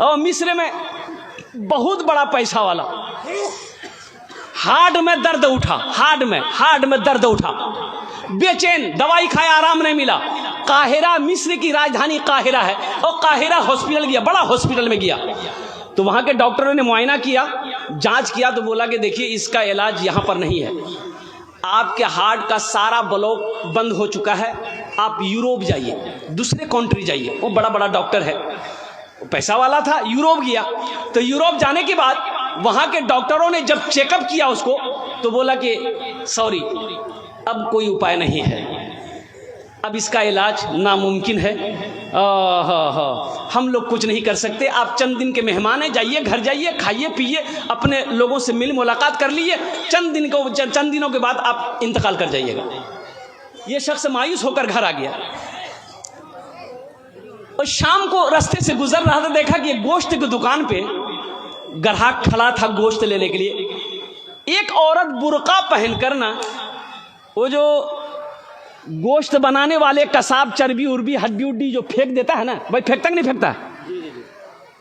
और मिस्र में बहुत बड़ा पैसा वाला, हार्ट में दर्द उठा, हार्ट में दर्द उठा, बेचैन, दवाई खाया आराम नहीं मिला। काहिरा, मिस्र की राजधानी काहिरा है, और काहिरा हॉस्पिटल गया, बड़ा हॉस्पिटल में गया। तो वहाँ के डॉक्टरों ने मुआयना किया, जांच किया, तो बोला कि देखिए इसका इलाज यहाँ पर नहीं है, आपके हार्ट का सारा ब्लॉक बंद हो चुका है, आप यूरोप जाइए, दूसरे कंट्री जाइए। वो बड़ा बड़ा डॉक्टर है, पैसा वाला था, यूरोप गया। तो यूरोप जाने के बाद वहाँ के डॉक्टरों ने जब चेकअप किया उसको, तो बोला कि सॉरी, अब कोई उपाय नहीं है, अब इसका इलाज नामुमकिन है, हम लोग कुछ नहीं कर सकते, आप चंद दिन के मेहमान हैं, जाइए घर जाइए, खाइए पिए, अपने लोगों से मिल मुलाकात कर लीजिए, चंद दिनों के बाद आप इंतकाल कर जाइएगा। ये शख्स मायूस होकर घर आ गया, और शाम को रास्ते से गुजर रहा था, देखा कि गोश्त की दुकान पे ग्राहक खड़ा था गोश्त लेने के लिए। एक औरत बुर्का पहनकर ना, वो जो गोश्त बनाने वाले कसाब चर्बी उर्बी हड्डी उड्डी जो फेंक देता है ना, भाई फेंकता कि नहीं फेंकता,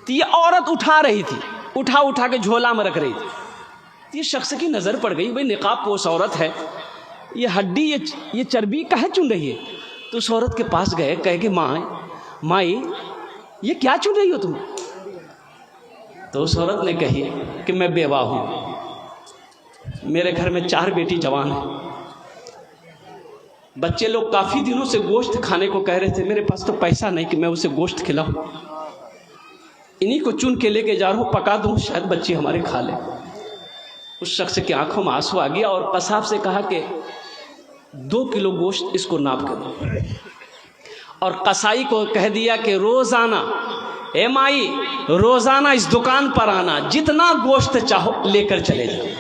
तो ये औरत उठा रही थी, उठा के झोला में रख रही थी। ये शख्स की नज़र पड़ गई, भाई निकाब पोश औरत है, ये हड्डी ये चर्बी काहे चुन रही है। तो उस औरत के पास गए, कहे कि माई ये क्या चुन रही हो तुम। तो उस औरत ने कही कि मैं बेवा हूँ, मेरे घर में 4 बेटी जवान हैं, बच्चे लोग काफ़ी दिनों से गोश्त खाने को कह रहे थे, मेरे पास तो पैसा नहीं कि मैं उसे गोश्त खिलाऊं, इन्हीं को चुन के लेके जा रहा हूँ, पका दूँ, शायद बच्चे हमारे खा लें। उस शख्स की आंखों में आंसू आ गया, और कसाब से कहा कि 2 किलो गोश्त इसको नाप कर दो, और कसाई को कह दिया कि रोज़ाना, ए माई, रोज़ाना इस दुकान पर आना, जितना गोश्त चाहो लेकर चले जाओ।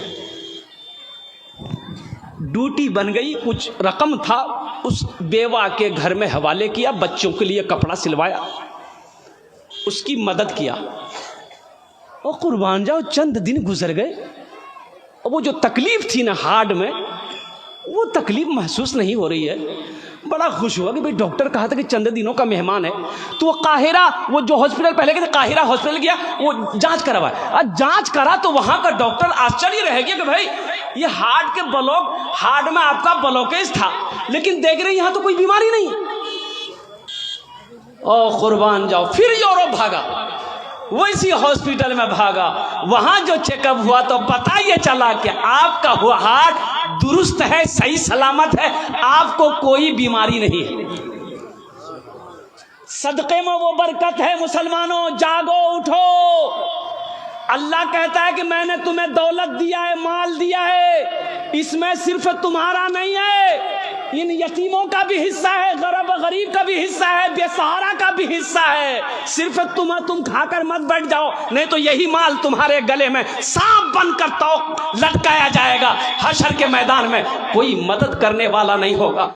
ड्यूटी बन गई, कुछ रकम था उस बेवा के घर में हवाले किया, बच्चों के लिए कपड़ा सिलवाया, उसकी मदद किया, और कुर्बान जाओ चंद दिन गुजर गए, और वो जो तकलीफ थी ना हार्ट में, वो तकलीफ महसूस नहीं हो रही है। बड़ा खुश हुआ कि भाई डॉक्टर कहा था कि चंद दिनों का मेहमान है। तो वो काहिरा, वो जो हॉस्पिटल पहले गए थे, काहिरा हॉस्पिटल गया, वो जांच करवाया, जांच करा तो वहाँ का डॉक्टर आश्चर्य रह गया कि भाई ये हार्ट के ब्लॉक, हार्ट में आपका ब्लॉकेज था, लेकिन देख रहे यहाँ तो कोई बीमारी नहीं। ओ कुर्बान जाओ, फिर यूरोप भागा, वैसी हॉस्पिटल में भागा, वहां जो चेकअप हुआ तो पता ये चला कि आपका हुआ हार्ट दुरुस्त है, सही सलामत है, आपको कोई बीमारी नहीं है। सदक़े में वो बरकत है मुसलमानों, जागो उठो। अल्लाह कहता है कि मैंने तुम्हें दौलत दिया है, माल दिया है, इसमें सिर्फ तुम्हारा नहीं है, इन यतीमों का भी हिस्सा है, गरीब का भी हिस्सा है, बेसहारा का भी हिस्सा है। सिर्फ तुम खाकर मत बैठ जाओ, नहीं तो यही माल तुम्हारे गले में सांप बनकर तो लटकाया जाएगा, हशर के मैदान में कोई मदद करने वाला नहीं होगा।